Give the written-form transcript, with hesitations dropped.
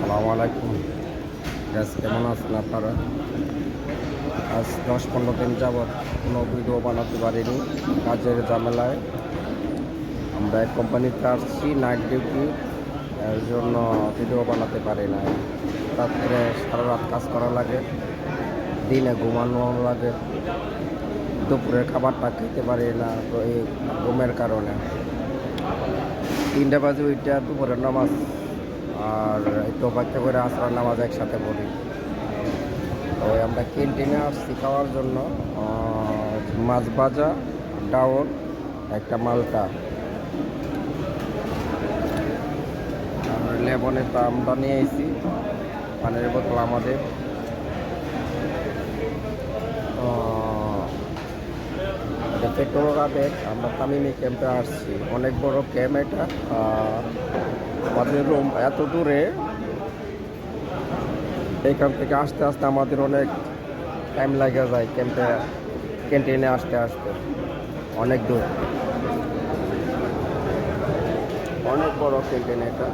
আসসালামু আলাইকুম। গ্যাস কেমন আছেন আপনারা? আজ 10-15 দিন যাবৎ কোনো ভিডিও বানাতে পারিনি, কাজের ঝামেলায়। আমরা এক কোম্পানিতে আসছি নাইট ডিউটি, এর জন্য ভিডিও বানাতে পারি না। রাত্রে সারা রাত কাজ করা লাগে, দিনে ঘুমানো লাগে, দুপুরের খাবারটা খেতে পারি না তো এই ঘুমের কারণে। 3টা বাজে ওইটা দুপুরের নামাজ আর একটু অপেক্ষা করে আসরার নামাজ একসাথে পড়ি। তো আমরা ক্যান্টিনে আসছি খাওয়ার জন্য। মাছ ভাজা, ডাউল, একটা মালটা আর লেবনে তো আমরা নিয়ে এসেছি, পানির বোতল আমাদের। এটা পেট্রোল রাতের আমরা তামিমি ক্যাম্পে আসছি, অনেক বড় ক্যাম্প এটা। আমাদের রুম এত দূরে, এইখান থেকে আসতে আসতে আমাদের অনেক টাইম লাগে যায় ক্যান্টিনে আসতে আসতে। অনেক দূর, অনেক বড় ক্যান্টিন এটা।